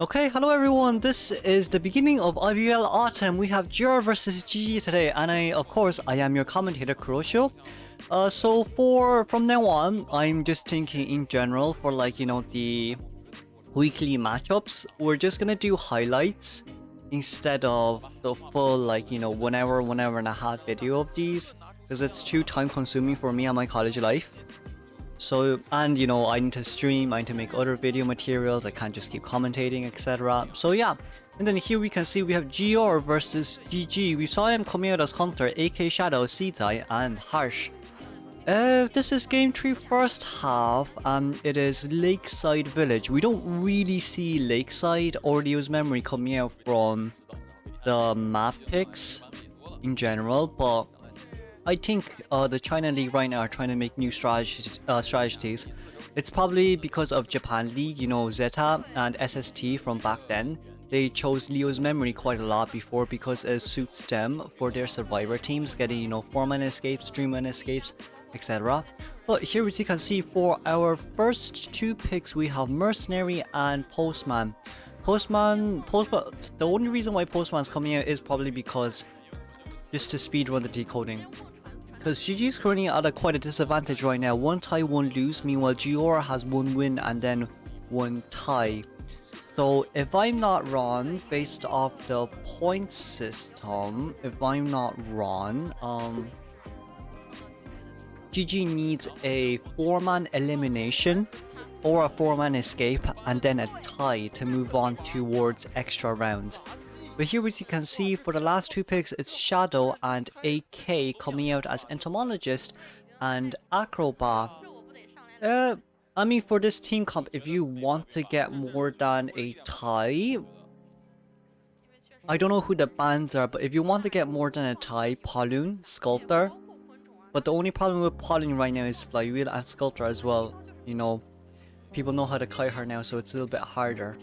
Okay, hello everyone, this is the beginning of IVL Autumn. We have Jira versus GG today, and I am your commentator, Kurosho. From now on, I'm just thinking in general for the weekly matchups. We're just gonna do highlights instead of the full 1 hour and a half video of these, because it's too time consuming for me and my college life. So, and I need to stream, I need to make other video materials, I can't just keep commentating, etc. So yeah, and then here we can see we have GR versus GG. We saw him coming out as Hunter, AK Shadow, Seedai, and Harsh. This is game 3 first half, and it is Lakeside Village. We don't really see Lakeside or Leo's Memory coming out from the map picks in general, but I think the China League right now are trying to make new strategies. It's probably because of Japan League, Zeta and SST from back then. They chose Leo's Memory quite a lot before because it suits them for their survivor teams, getting 4-man escapes, 3-man escapes, etc. But here as you can see, for our first two picks we have Mercenary and Postman. Postman, the only reason why Postman's coming out is probably because just to speedrun the decoding. Because GG's currently at quite a disadvantage right now. 1 tie, 1 lose. Meanwhile, Giora has 1 win and then 1 tie. So if I'm not wrong, based off the point system, if I'm not wrong, GG needs a 4-man elimination or a 4-man escape and then a tie to move on towards extra rounds. But here as you can see, for the last two picks, it's Shadow and AK coming out as Entomologist and Acrobat. I mean, for this team comp, if you want to get more than a tie, I don't know who the bans are, but if you want to get more than a tie, Polun, Sculptor. But the only problem with Polun right now is Flywheel and Sculptor as well. People know how to kite her now, so it's a little bit harder.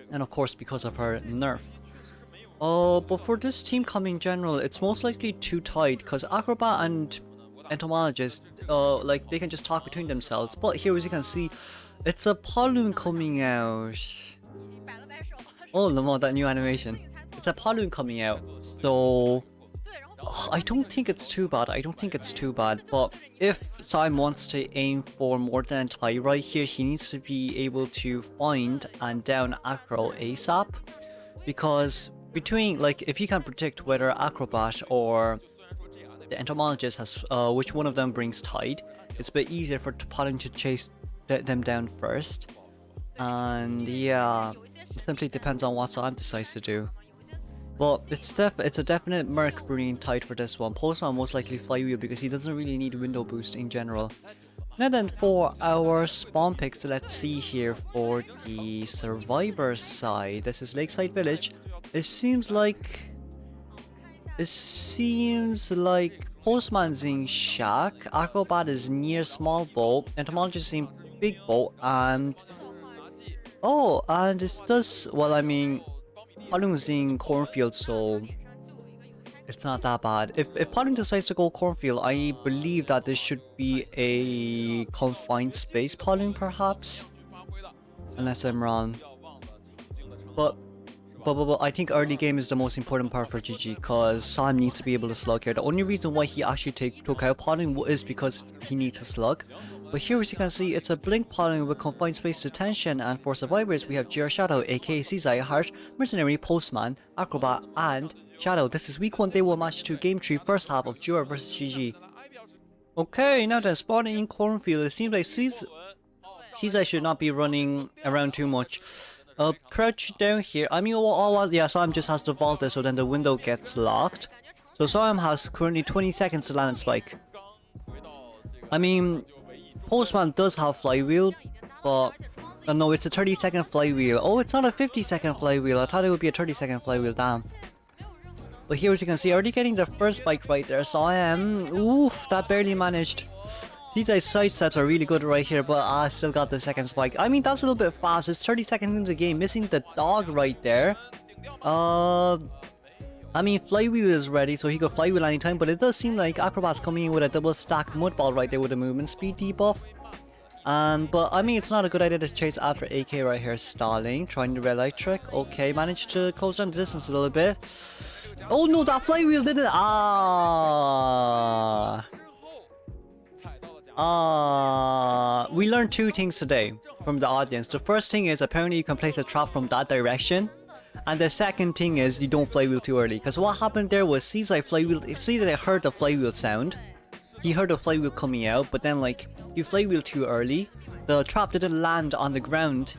And of course, because of her nerf. But for this team coming in general, it's most likely 2 tied, because Acrobat and Entomologist, they can just talk between themselves. But here as you can see, it's a Polun coming out. Oh, Lamar, that new animation. It's a Polun coming out, so I don't think it's too bad. But if Xawm wants to aim for more than a tie right here, he needs to be able to find and down Acro ASAP, because between, if you can predict whether Acrobat or the Entomologist has which one of them brings tide, it's a bit easier for Polun to chase them down first. And yeah, it simply depends on what Xawm decides to do. But it's a definite Merc bringing tide for this one. Postman most likely Flywheel because he doesn't really need window boost in general. Now then, for our spawn picks, let's see here for the survivor side. This is Lakeside Village. It seems like Postman's in Shack, Acrobat is near Small Boat, Entomologist in Big Boat, and it does, well, I mean, Polun's in Cornfield, so it's not that bad. If Polun decides to go Cornfield, I believe that this should be a confined space Polun, perhaps, unless I'm wrong. But I think early game is the most important part for GG, because Xawm needs to be able to slug here. The only reason why he actually took out Polun is because he needs to slug. But here as you can see, it's a Blink Polun with confined space detention, and for survivors we have GR Shadow, AK Seedai, Harsh, Mercenary, Postman, Acrobat, and Shadow. This is week 1, day 1, match 2, game 3, first half of GR versus GG. Okay, now then, spawning in Cornfield, it seems like Seedai should not be running around too much. Crouch down here. I mean, Xawm just has to vault it, so then the window gets locked. So Xawm has currently 20 seconds to land a spike. I mean, Postman does have Flywheel, but no, it's a 30-second Flywheel. Oh, it's not a 50-second Flywheel. I thought it would be a 30-second Flywheel, damn. But here as you can see, already getting the first spike right there. Xawm, oof, that barely managed. These side steps are really good right here, but I still got the second spike. I mean, that's a little bit fast. It's 30 seconds into the game, missing the dog right there. I mean, Flywheel is ready, so he could Flywheel anytime, but it does seem like Acrobat's coming in with a double stack mud ball right there with a movement speed debuff. But I mean, it's not a good idea to chase after AK right here, stalling, trying the red light trick. Okay, managed to close down the distance a little bit. Oh no, that flywheel didn't. We learned two things today from the audience. The first thing is apparently you can place a trap from that direction. And the second thing is you don't flywheel too early. Because what happened there was sees I heard the flywheel sound. He heard the flywheel coming out, but then like you flywheel too early. The trap didn't land on the ground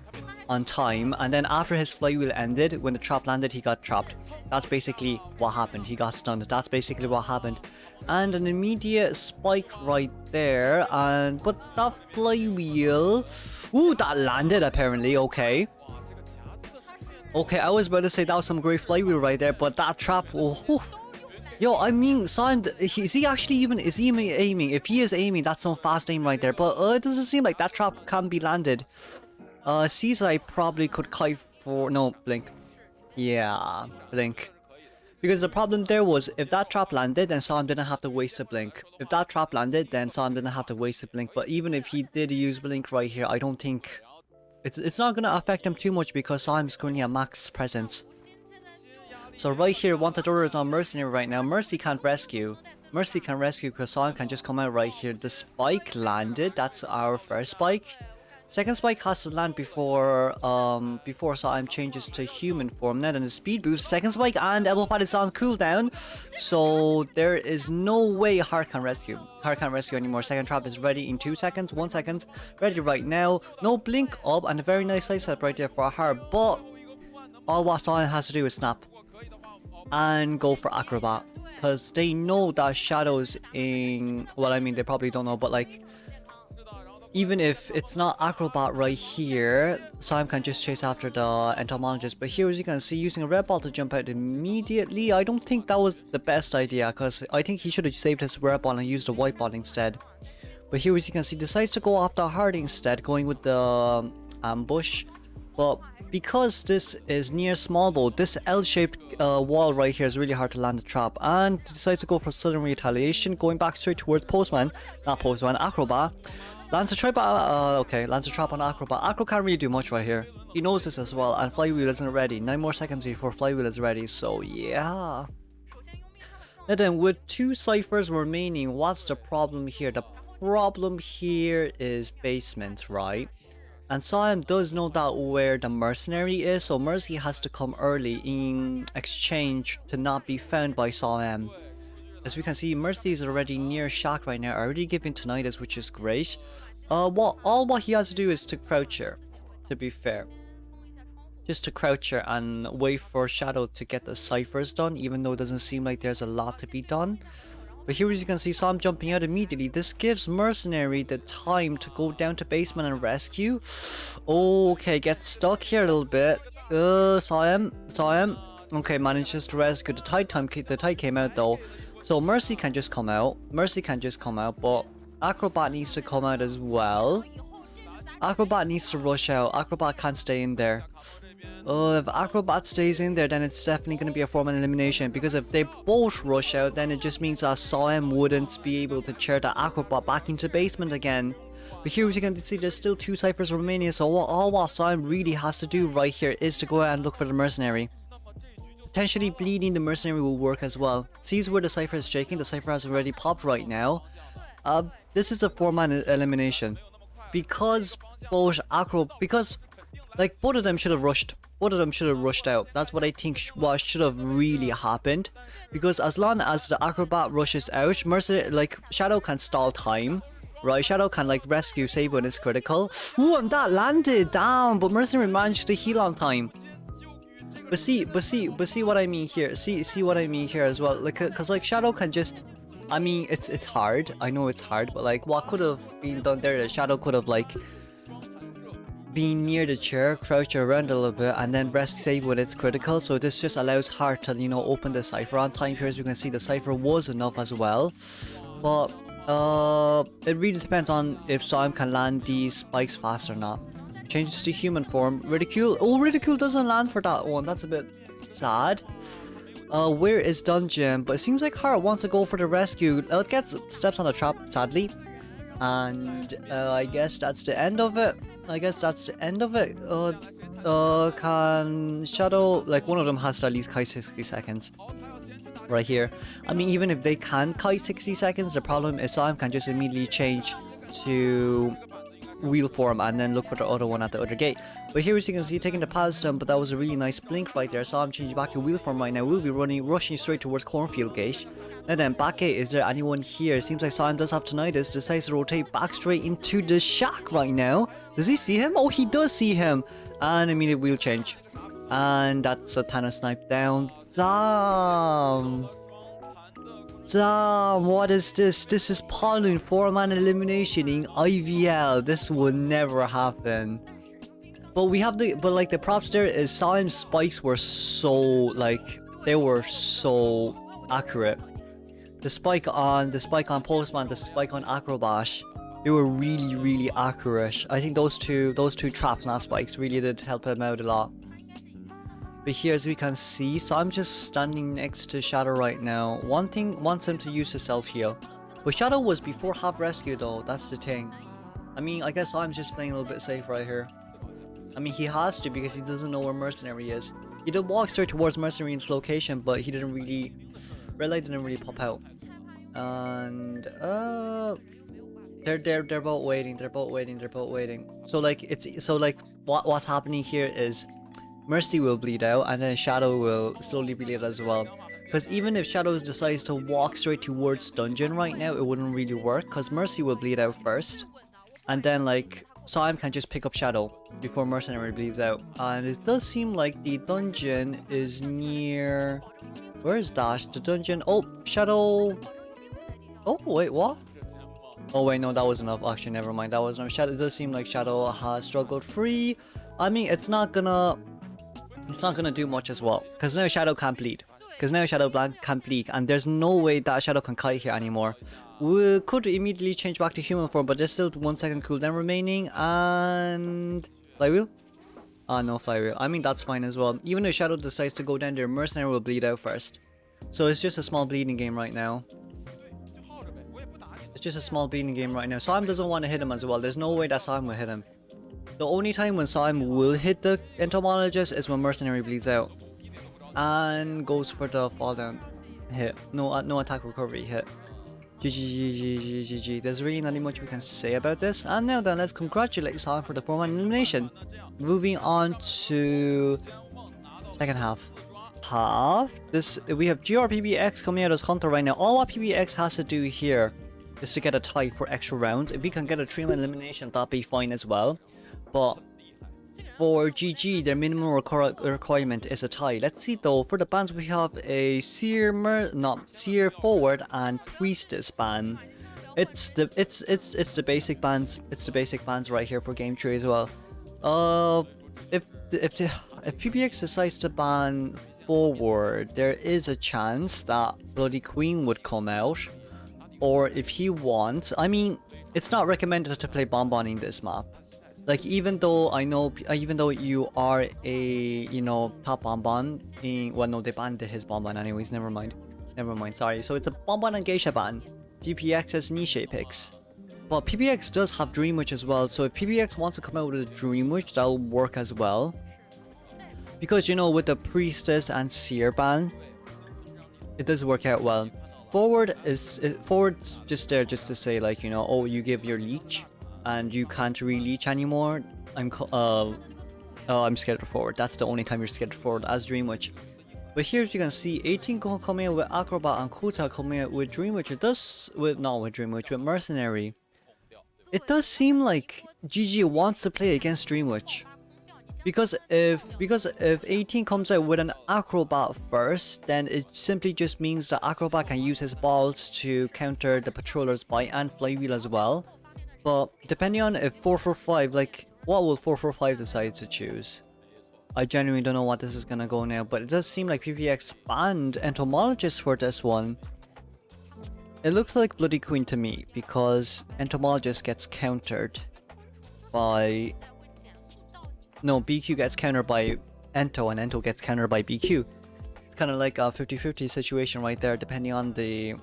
on time, and then after his flywheel ended, when the trap landed, he got trapped. That's basically what happened. He got stunned. That's basically what happened. And an immediate spike right there, but that flywheel, ooh, that landed apparently. Okay, I was about to say that was some great flywheel right there, but that trap, oh. Yo, I mean, Xawm, is he aiming? If he is aiming, that's some fast aim right there. But it doesn't seem like that trap can be landed. Sees I probably could kite for... No, blink. Yeah, blink. Because the problem there was, if that trap landed, then Xawm didn't have to waste a blink. If that trap landed, then Xawm didn't have to waste a blink. But even if he did use blink right here, I don't think... It's not gonna affect him too much because Xawm is currently at max presence. So right here, Wanted Order is on Mercenary right now. Mercy can't rescue. Mercy can rescue because Xawm can just come out right here. The spike landed. That's our first spike. Second spike has to land before Xawm changes to human form. Then the speed boost. Second spike and elbow pad is on cooldown. So there is no way Heart can rescue. Heart can't rescue anymore. Second trap is ready in 2 seconds. 1 second. Ready right now. No blink up and a very nice side step right there for Heart. But all what Xawm has to do is snap and go for Acrobat, because they know that Shadow's in... Well, I mean, they probably don't know, but like, even if it's not Acrobat right here, Xawm can just chase after the entomologist. But here, as you can see, using a red ball to jump out immediately, I don't think that was the best idea, because I think he should have saved his red ball and used the white ball instead. But here, as you can see, decides to go after Heart instead, going with the ambush. But because this is near small bow, this L-shaped wall right here is really hard to land the trap, and decides to go for sudden retaliation, going back straight towards Acrobat. Lands a trap, lands a trap on Acrobat. Acro can't really do much right here. He knows this as well, and Flywheel isn't ready. 9 more seconds before Flywheel is ready, so yeah. Now then, with 2 ciphers remaining, what's the problem here? The problem here is basement, right? And Xawm does know that where the mercenary is, so Mercy has to come early in exchange to not be found by Xawm. As we can see, Mercy is already near Shack right now, already giving tinnitus, which is great. What he has to do is to crouch here, to be fair. Just to crouch here and wait for Shadow to get the ciphers done, even though it doesn't seem like there's a lot to be done. But here, as you can see, Xawm jumping out immediately. This gives Mercenary the time to go down to basement and rescue. Okay, get stuck here a little bit. Xawm. Okay, manages to rescue. The tide came out though. So Mercy can just come out. But Acrobat needs to come out as well. Acrobat needs to rush out. Acrobat can't stay in there. If Acrobat stays in there, then it's definitely going to be a 4-man elimination, because if they both rush out, then it just means that Xawm wouldn't be able to chair the Acrobat back into basement again. But here, as you can see, there's still 2 ciphers remaining, so all what Xawm really has to do right here is to go out and look for the mercenary. Potentially bleeding the mercenary will work as well. Sees where the cipher is shaking. The cipher has already popped right now. This is a 4-man elimination, because both both of them should have rushed. Both of them should have rushed out. That's what I think what should have really happened. Because as long as the Acrobat rushes out, Shadow can stall time. Right, Shadow can rescue, save when it's critical. Ooh, and that landed down, but Mercenary managed to heal on time. But see what I mean here. See what I mean here as well. Cause Shadow can just... I mean, it's hard. I know it's hard, but what could have been done there? The Shadow could have being near the chair, crouch around a little bit, and then rest save when it's critical. So this just allows Heart to, open the cipher on time. Here, as you can see, the cipher was enough as well. But it really depends on if Xawm can land these spikes fast or not. Changes to human form. Ridicule. Oh, Ridicule doesn't land for that one. That's a bit sad. Where is Dungeon? But it seems like Heart wants to go for the rescue. It gets steps on the trap, sadly. And I guess that's the end of it. Can Shadow, like one of them has to at least kite 60 seconds. Right here. I mean, even if they can kite 60 seconds, the problem is Xawm can just immediately change to wheel form and then look for the other one at the other gate. But here as you can see, taking the past them, but that was a really nice blink right there. So I'm changing back to wheel form right now. We'll be rushing straight towards cornfield gate. And then back gate, is there anyone here? Seems like Xawm does have tinnitus, decides to rotate back straight into the shack right now. Does he see him? Oh, he does see him. And immediate wheel change. And that's a Tana snipe down. Damn. Damn, what is this? This is Polun 4-man elimination in IVL. This would never happen. But we have the props there is Xawm's spikes were so they were so accurate. The spike on Postman, the spike on Acrobat, they were really accurate. I think those two traps, not spikes, really did help him out a lot. But here as we can see, so I'm just standing next to Shadow right now. One thing wants him to use his self-heal. But Shadow was before half rescue though, that's the thing. I mean, I guess I'm just playing a little bit safe right here. I mean, he has to because he doesn't know where Mercenary is. He did walk straight towards Mercenary's location, but he didn't really... Red light didn't really pop out. And... They're both waiting, they're both waiting. So what's happening here is... Mercy will bleed out, and then Shadow will slowly bleed out as well. Because even if Shadow decides to walk straight towards dungeon right now, it wouldn't really work. Because Mercy will bleed out first. And then Xawm can just pick up Shadow before Mercenary bleeds out. And it does seem like the dungeon is near... Where is that? The dungeon... Oh, Shadow... Oh, wait, what? Oh, wait, no, that was enough. Actually, never mind. That was enough. Shadow... It does seem like Shadow has struggled free. I mean, it's not gonna do much as well, because now Shadow can't bleed. And there's no way that Shadow can kite here anymore. We could immediately change back to human form, but there's still 1 second cooldown remaining. And... Flywheel? Ah, no Flywheel. I mean, that's fine as well. Even if Shadow decides to go down there, Mercenary will bleed out first. So it's just a small bleeding game right now. Xawm doesn't want to hit him as well. There's no way that Xawm will hit him. The only time when Xawm will hit the entomologist is when Mercenary bleeds out and goes for the fall down hit. No attack recovery hit. GG. There's really not much we can say about this. And now then, let's congratulate Xawm for the 4-man elimination. Moving on to second half. We have GRPBX coming out as Hunter right now. All what PBX has to do here is to get a tie for extra rounds. If we can get a 3-man elimination, that'd be fine as well. But for GG, their minimum requirement is a tie. Let's see though. For the bans, we have a Seer Forward and Priestess ban. It's the basic bans. It's the basic bans right here for game 3 as well. If PBX decides to ban Forward, there is a chance that Bloody Queen would come out. Or if he wants, I mean, it's not recommended to play Bonbon in this map. Even though you are a, top Bonbon well, no, they banned his Bonbon anyways, never mind, sorry. So it's a Bonbon and Geisha ban. PPX has Niche picks. But PPX does have Dream Witch as well, so if PPX wants to come out with a Dream Witch, that'll work as well. Because, with the Priestess and Seer ban, it does work out well. Forward's just there just to say, oh, you give your leech, and you can't re-leech anymore. I'm scared of Forward. That's the only time you're scared of Forward as Dream Witch. But here as you can see, 18 coming out with Acrobat and Kuta coming out with Dream Witch. With Mercenary. It does seem like GG wants to play against Dream Witch. Because if 18 comes out with an Acrobat first, then it simply just means that Acrobat can use his balls to counter the Patroller's Bite and Flywheel as well. But depending on if 445, what will 445 decide to choose? I genuinely don't know what this is gonna go now, but it does seem like PPX banned Entomologist for this one. It looks like Bloody Queen to me, because Entomologist gets countered by... No, BQ gets countered by Ento, and Ento gets countered by BQ. It's kind of like a 50-50 situation right there, depending on the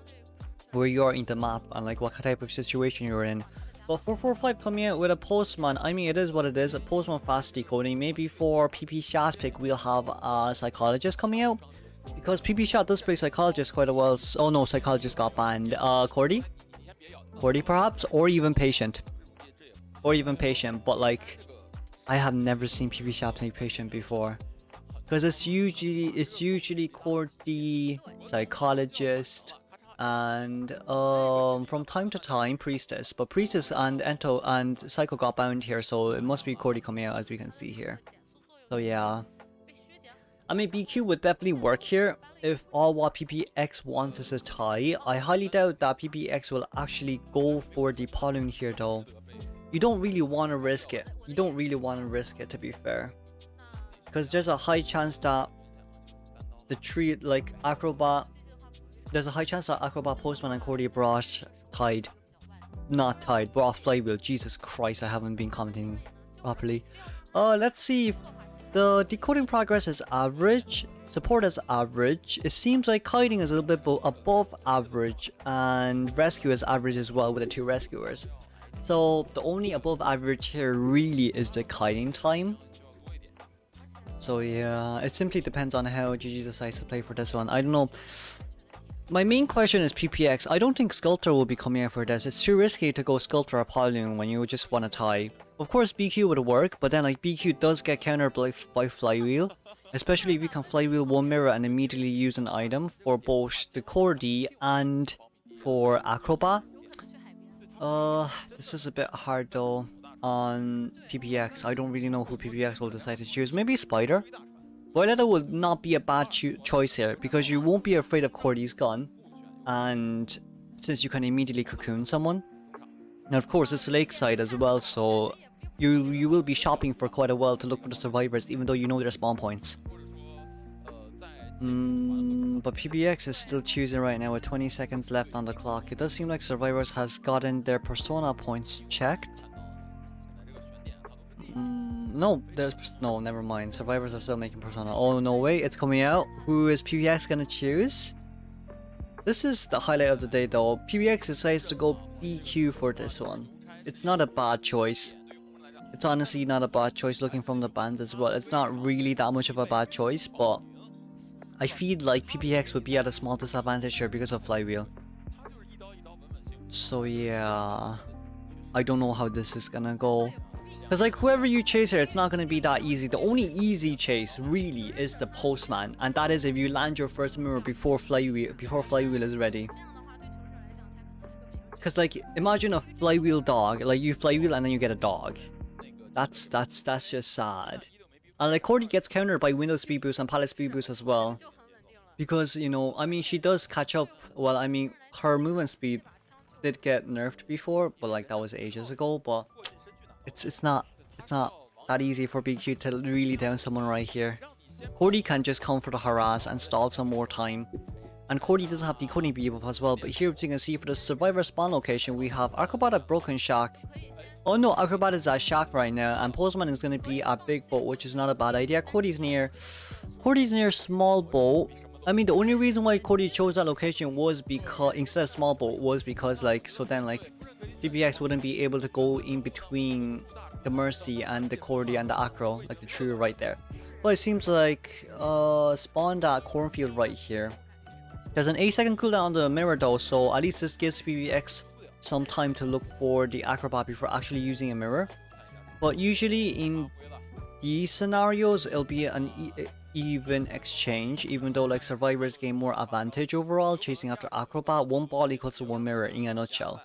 where you are in the map and like what type of situation you're in. But 445 coming out with a postman, I mean, it is what it is. A postman fast decoding. Maybe for PP Shot's pick, we'll have a psychologist coming out, because PP Shot does play psychologist quite a well. Oh no, psychologist got banned. Cordy perhaps, or even patient, But like, I have never seen PP Shot play patient before, because it's usually Cordy, psychologist, and from time to time priestess, but priestess and Ento and Psycho got bound here, so it must be Cordy coming out, as we can see here. So yeah, I mean, BQ would definitely work here if all what PPX wants is a tie. I highly doubt that PPX will actually go for the Polun here though. You don't really want to risk it. To be fair, because there's a high chance that the tree, like Acrobat, Postman and Cordy brought tied. Not tied, brought Flywheel. Jesus Christ, I haven't been commenting properly. Let's see. The decoding progress is average. Support is average. It seems like kiting is a little bit above average. And rescue is average as well with the 2 rescuers. So the only above average here really is the kiting time. So yeah, it simply depends on how GG decides to play for this one. I don't know. My main question is PPX. I don't think Sculptor will be coming out for this. It's too risky to go Sculptor or Polun when you just want to tie. Of course BQ would work, but then like BQ does get countered by Flywheel. Especially if you can Flywheel 1 mirror and immediately use an item for both the Cordy and for Acrobat. This is a bit hard though on PPX. I don't really know who PPX will decide to choose. Maybe Spider? Violetta would not be a bad choice here, because you won't be afraid of Cordy's gun, and since you can immediately cocoon someone. And of course it's lakeside as well, so you will be shopping for quite a while to look for the survivors, even though you know their spawn points. But PBX is still choosing right now with 20 seconds left on the clock. It does seem like survivors has gotten their persona points checked. No, never mind. Survivors are still making persona. Oh no, wait, it's coming out. Who is PBX gonna choose? This is the highlight of the day though. PBX decides to go BQ for this one. It's not a bad choice. It's honestly not a bad choice, looking from the band as well. It's not really that much of a bad choice, but I feel like PPX would be at a small disadvantage here because of Flywheel. So yeah, I don't know how this is gonna go. Because like whoever you chase here, it's not gonna be that easy. The only easy chase really is the Postman, and that is if you land your first mirror before Flywheel is ready. Because like imagine a Flywheel dog, like you Flywheel and then you get a dog. That's just sad. And like Cordy gets countered by Window Speed Boost and Palette Speed Boost as well. Because, you know, I mean, she does catch up. Well, I mean, her movement speed did get nerfed before, but like that was ages ago. But it's not that easy for BQ to really down someone right here. Cordy can just come for the harass and stall some more time. And Cordy doesn't have decoding buff as well. But here, as you can see, for the survivor spawn location, we have Acrobat at Broken Shack. Oh no, Acrobat is at Shack right now, and Postman is going to be at Big Boat, which is not a bad idea. Cody's near Small Boat. I mean, the only reason why Cody chose that location was because, instead of Small Boat, was because like, so then like, PPX wouldn't be able to go in between the Mercy and the Cordy and the Acro, like the trio right there. But it seems like, spawned at Cornfield right here. There's an 8-second cooldown on the mirror though, so at least this gives PPX some time to look for the Acrobat before actually using a mirror. But usually in these scenarios, it'll be an even exchange, even though like survivors gain more advantage overall chasing after Acrobat. 1 ball equals to 1 mirror in a nutshell.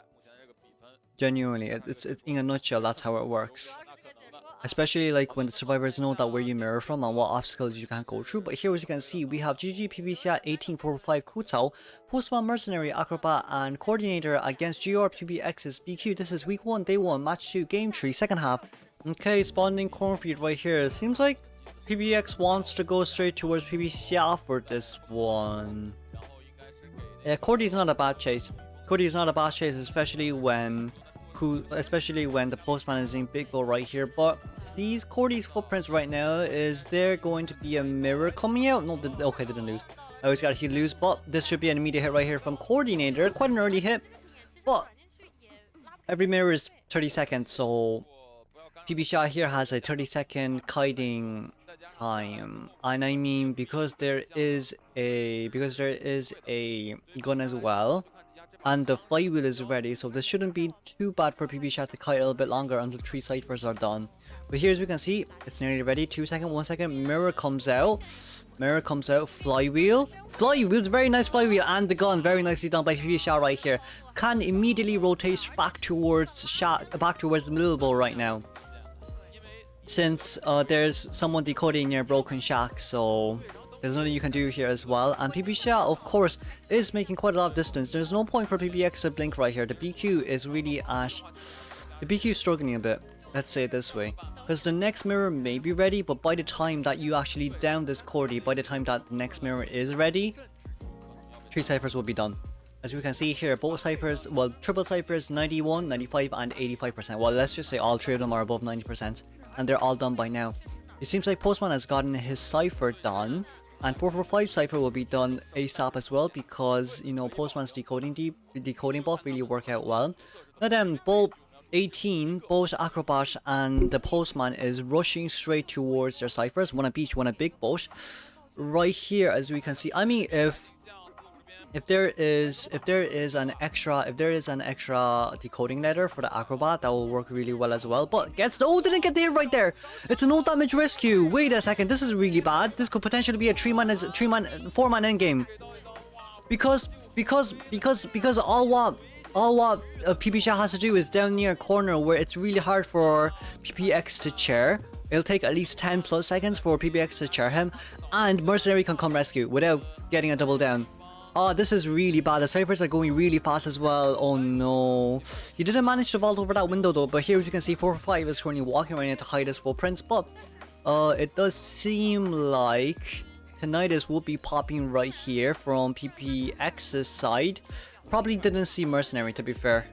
Genuinely, it's in a nutshell, that's how it works. Especially like when the survivors know that where you mirror from and what obstacles you can go through. But here, as you can see, we have GG PBC at 1845 Kutao, Postman Mercenary, Acrobat, and Coordinator against GR PBX's BQ. This is week 1, day 1, match 2, game 3, second half. Okay, spawning Cornfield right here. Seems like PBX wants to go straight towards PBC for this one. Yeah, Cordy's not a bad chase. Especially when especially when the postman is in big goal right here. But these Cordy's footprints right now, is there going to be a mirror coming out? No, okay, they didn't lose. I always got he lose, but this should be an immediate hit right here from Coordinator. Quite an early hit, but every mirror is 30 seconds, so PB Shah here has a 30-second kiting time, and I mean because there is a gun as well, and the flywheel is ready, so this shouldn't be too bad for PB Shah to kite a little bit longer until 3 ciphers are done. But here as we can see, it's nearly ready. 2 seconds, 1 second, mirror comes out. Mirror comes out, flywheel. Flywheel's very nice flywheel, and the gun very nicely done by PB Shah right here. Can immediately rotate back towards the middle bowl right now, since there's someone decoding near Broken Shack, so there's nothing you can do here as well. And PB Shah, of course, is making quite a lot of distance. There's no point for PBX to blink right here. The BQ is really the BQ is struggling a bit. Let's say it this way, because the next mirror may be ready, but by the time that you actually down this Cordy, by the time that the next mirror is ready, 3 ciphers will be done. As we can see here, both ciphers, well, triple ciphers, 91, 95, and 85%. Well, let's just say all 3 of them are above 90%, and they're all done by now. It seems like Postman has gotten his cipher done, and 445 cipher will be done ASAP as well, because, you know, Postman's decoding buff really work out well. Now then, both 18, both Acrobat and the Postman is rushing straight towards their ciphers, one at each, one at big boat. Right here, as we can see, I mean, if there is an extra decoding letter for the Acrobat, that will work really well as well. But didn't get the hit right there. It's a no damage rescue. Wait a second, this is really bad. This could potentially be a 4-man endgame. Because all what PB Shah has to do is down near a corner where it's really hard for PPX to chair. It'll take at least 10 plus seconds for PBX to chair him, and Mercenary can come rescue without getting a double down. Oh, this is really bad. The ciphers are going really fast as well. Oh no. He didn't manage to vault over that window though, but here as you can see, 445 is currently walking around to hide his footprints, but it does seem like Tinnitus will be popping right here from PPX's side. Probably didn't see Mercenary, to be fair.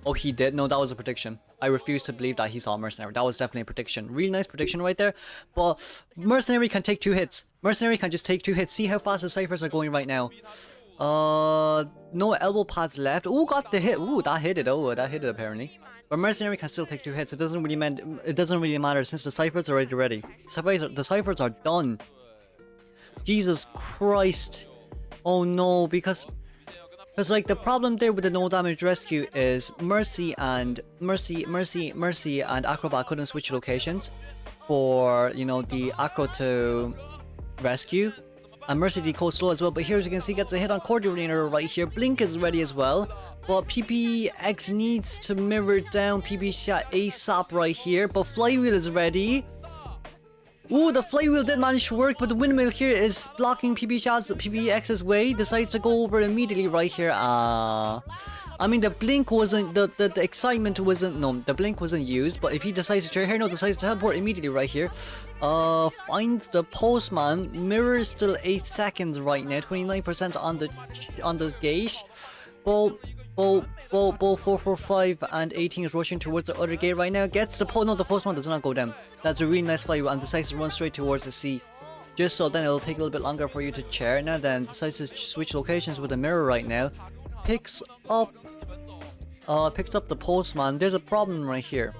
Oh, he did? No, that was a prediction. I refuse to believe that he saw Mercenary. That was definitely a prediction. Really nice prediction right there. But Mercenary can take 2 hits. Mercenary can just take 2 hits. See how fast the ciphers are going right now. No elbow pads left. Oh, got the hit. Ooh, that hit it. Oh, that hit it apparently. But Mercenary can still take 2 hits. It doesn't really matter since the ciphers are already ready. The ciphers are done. Jesus Christ. Oh no, because like the problem there with the no damage rescue is Mercy and Acrobat couldn't switch locations for, you know, the Acro to rescue, and Mercy decodes slow as well. But here as you can see, gets a hit on Coordinator right here. Blink is ready as well, but PPX needs to mirror down PB Shah ASAP right here. But Flywheel is ready. Ooh, the flywheel did manage to work, but the windmill here is blocking PBX's way. Decides to go over immediately right here. I mean, the blink wasn't, the excitement wasn't, no, the blink wasn't used, but if he decides to chair here, no, decides to teleport immediately right here. Finds the Postman. Mirror is still 8 seconds right now, 29% on the gauge. Both 445 and 18 is rushing towards the other gate right now. Gets the no, the Postman does not go down. That's a really nice flywheel, and decides to run straight towards the sea. Just so then it'll take a little bit longer for you to chair. Now then, decides to switch locations with the mirror right now. Picks up the Postman. There's a problem right here.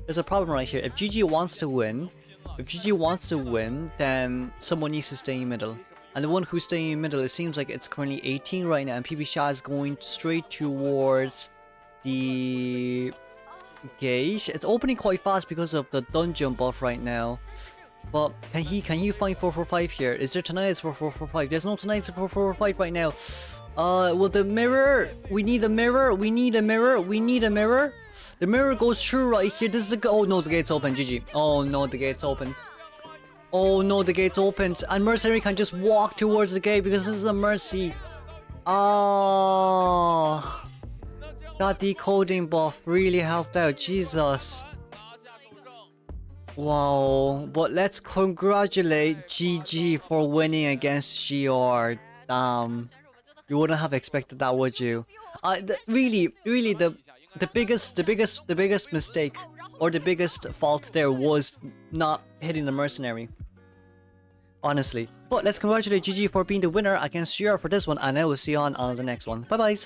If GG wants to win, then someone needs to stay in middle. And the one who's staying in middle, it seems like it's currently 18 right now, and PB Shah is going straight towards the gauge. It's opening quite fast because of the dungeon buff right now. But can he find 445 here? Is there Tinnitus for 445? There's no Tinnitus for 445 right now. Well, the mirror, we need a mirror. The mirror goes through right here. This is the oh no, the gate's open. GG. Oh no, the gate's open. Oh no, the gate's opened, and Mercenary can just walk towards the gate because this is a Mercy. Oh, that decoding buff really helped out. Jesus. Wow, but let's congratulate GG for winning against GR. Damn, you wouldn't have expected that, would you? Really, the biggest mistake or the biggest fault there was not hitting the mercenary. Honestly. But let's congratulate GG for being the winner against Shira for this one, and I will see you on the next one. Bye bye.